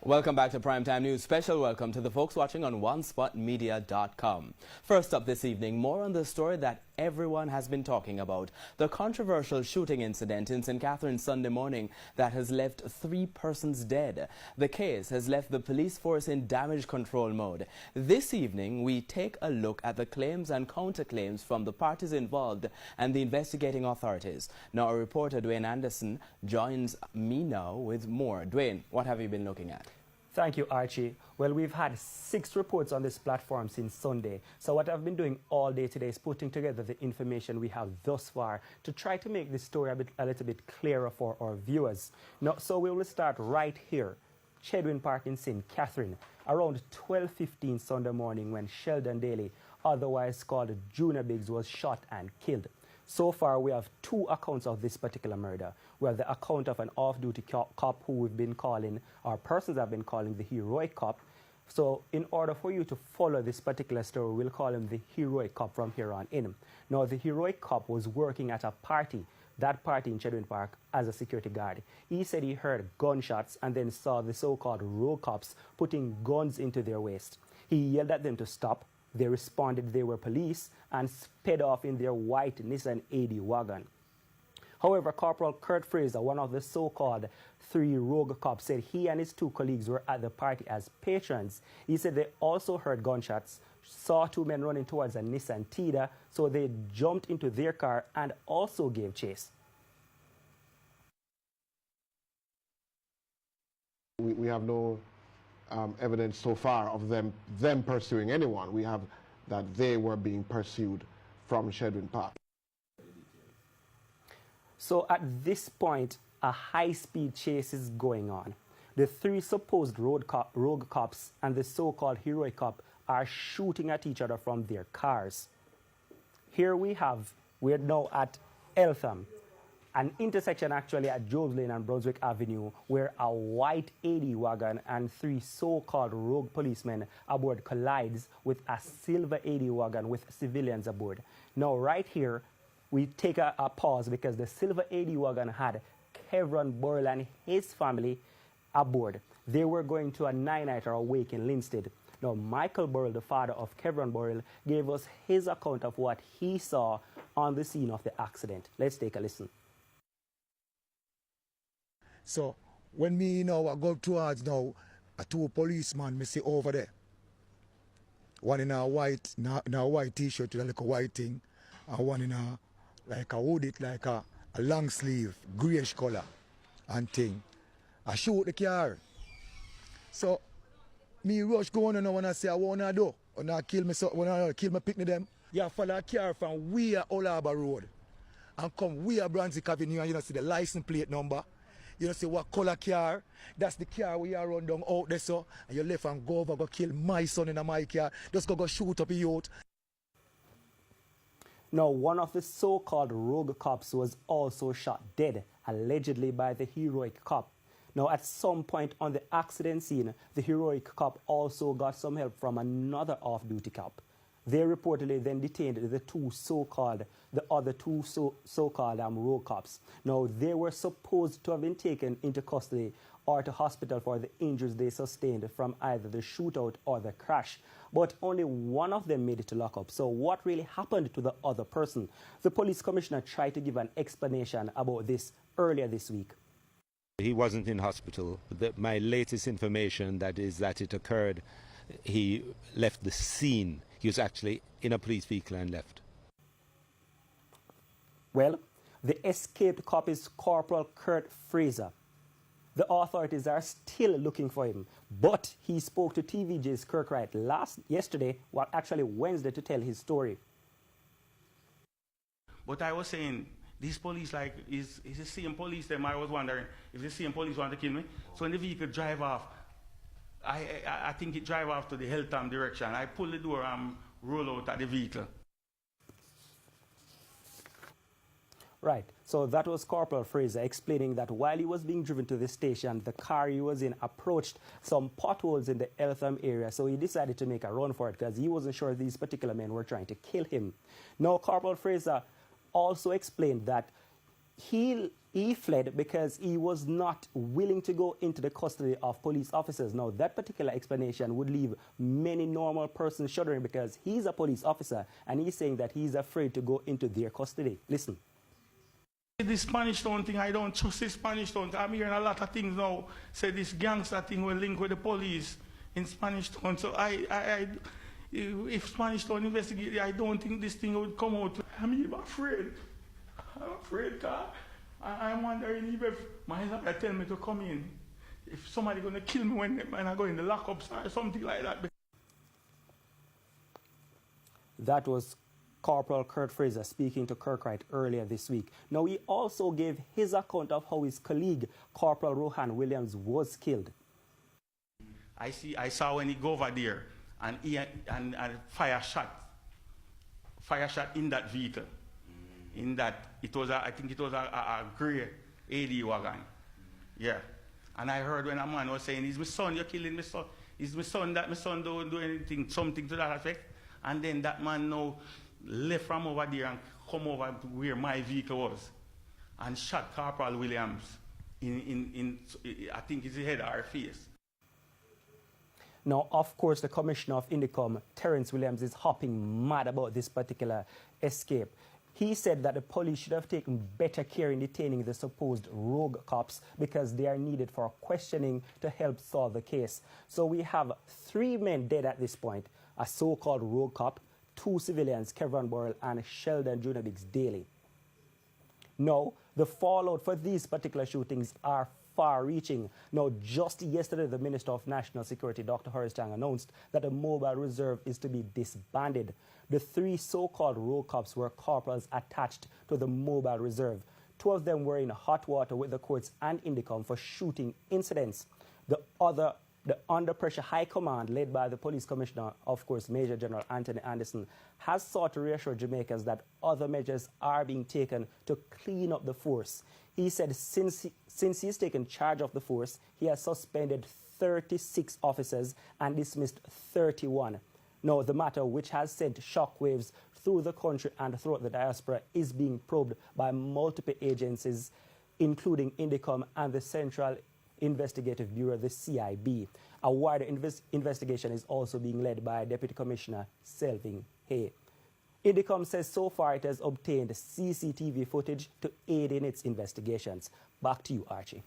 Welcome back to Primetime News. Special welcome to the folks watching on OneSpotMedia.com. First up this evening, more on the story that everyone has been talking about. The controversial shooting incident in St. Catharines Sunday morning that has left 3 persons dead. The case has left the police force in damage control mode. This evening, we take a look at the claims and counterclaims from the parties involved and the investigating authorities. Now, our reporter Dwayne Anderson joins me now with more. Dwayne, what have you been looking at? Thank you, Archie. Well, we've had 6 reports on this platform since Sunday. So what I've been doing all day today is putting together the information we have thus far to try to make this story a little bit clearer for our viewers. Now, so we will start right here, Chedwin Park in St. Catherine, around 12:15 Sunday morning when Sheldon Daly, otherwise called Junior Biggs, was shot and killed. So far, we have 2 accounts of this particular murder. We have the account of an off-duty cop who we've been calling, or persons have been calling the heroic cop. So in order for you to follow this particular story, we'll call him the heroic cop from here on in. Now, the heroic cop was working at a party, that party in Chedwin Park, as a security guard. He said he heard gunshots and then saw the so-called rogue cops putting guns into their waist. He yelled at them to stop. They responded they were police and sped off in their white Nissan AD wagon. However, Corporal Kurt Fraser, one of the so-called 3 rogue cops, said he and his 2 colleagues were at the party as patrons. He said they also heard gunshots, saw 2 men running towards a Nissan Tida, so they jumped into their car and also gave chase. We have no evidence so far of them pursuing anyone. We have that they were being pursued from Chedwin Park. So at this point, a high-speed chase is going on. The 3 supposed rogue cops and the so-called heroic cop are shooting at each other from their cars. Here we're now at Eltham, an intersection actually at Jobs Lane and Brunswick Avenue, where a white AD wagon and 3 so-called rogue policemen aboard collides with a silver AD wagon with civilians aboard. Now, right here, we take a pause because the silver AD wagon had Kevron Burrell and his family aboard. They were going to a 9-night or a wake in Linstead. Now, Michael Burrell, the father of Kevron Burrell, gave us his account of what he saw on the scene of the accident. Let's take a listen. So when me I go towards now, 2 policemen me see over there. One in a white t-shirt with a little white thing, and one in a like a hoodie, like a long sleeve, greyish color and thing. I shoot the car. So me rush go on and when I say I wanna do, when I kill me picnic them, you follow a car from we are Old Harbour Road and come we are Brunswick Avenue and you see the license plate number. You see what color car, that's the car we are run down out there, so and you left and go over, go kill my son in my car, just go shoot up a youth. Now, one of the so-called rogue cops was also shot dead, allegedly by the heroic cop. Now, at some point on the accident scene, the heroic cop also got some help from another off-duty cop. They reportedly then detained the other two so-called rogue cops. Now, they were supposed to have been taken into custody or to hospital for the injuries they sustained from either the shootout or the crash. But only one of them made it to lockup. So what really happened to the other person? The police commissioner tried to give an explanation about this earlier this week. He wasn't in hospital. My latest information that it occurred, he left the scene. He was actually in a police vehicle and left. Well, the escaped cop is Corporal Kurt Fraser. The authorities are still looking for him, but he spoke to TVJ's Kirkwright yesterday, actually Wednesday, to tell his story. But I was saying, these police, is the same police them? I was wondering if the same police want to kill me. So when the vehicle drive off, I think it drive off to the Hilltown direction. I pull the door and roll out at the vehicle. Right. So that was Corporal Fraser explaining that while he was being driven to the station, the car he was in approached some potholes in the Eltham area. So he decided to make a run for it because he wasn't sure these particular men were trying to kill him. Now, Corporal Fraser also explained that He fled because he was not willing to go into the custody of police officers. Now, that particular explanation would leave many normal persons shuddering because he's a police officer and he's saying that he's afraid to go into their custody. Listen. This Spanish Town thing, I don't trust this Spanish Town. I'm hearing a lot of things now. Say this gangster thing will link with the police in Spanish Town. So if Spanish Town investigate, I don't think this thing would come out. I'm afraid. I'm afraid, because I'm wondering if my husband tell me to come in. If somebody going to kill me when I go in the lockups or something like that. That was Corporal Kurt Fraser speaking to Kirkright earlier this week. Now, he also gave his account of how his colleague, Corporal Rohan Williams, was killed. I saw when he go over there and fire shot in that vehicle. In that, I think it was a grey AD wagon. Yeah. And I heard when a man was saying, "Is my son, you're killing my son. Is my son that my son don't do anything," something to that effect. And then that man now left from over there and come over to where my vehicle was and shot Corporal Williams in I think it's the head or face. Now, of course, the Commissioner of Indicom, Terence Williams, is hopping mad about this particular escape. He said that the police should have taken better care in detaining the supposed rogue cops because they are needed for questioning to help solve the case. So we have 3 men dead at this point, a so-called rogue cop, 2 civilians, Kevin Burrell and Sheldon Junior Biggs Daly. Now, the fallout for these particular shootings are far-reaching. Now, just yesterday, the Minister of National Security, Dr. Horace Chang, announced that the mobile reserve is to be disbanded. The 3 so-called rogue cops were corporals attached to the mobile reserve. 2 of them were in hot water with the courts and Indicom for shooting incidents. The under pressure high command, led by the police commissioner, of course, Major General Anthony Anderson, has sought to reassure Jamaicans that other measures are being taken to clean up the force. He said since he's taken charge of the force, he has suspended 36 officers and dismissed 31. Now, the matter, which has sent shockwaves through the country and throughout the diaspora, is being probed by multiple agencies, including Indicom and the Central Investigative Bureau, the CIB. A wider investigation is also being led by Deputy Commissioner Selvin Hay. Indicom says so far it has obtained CCTV footage to aid in its investigations. Back to you, Archie.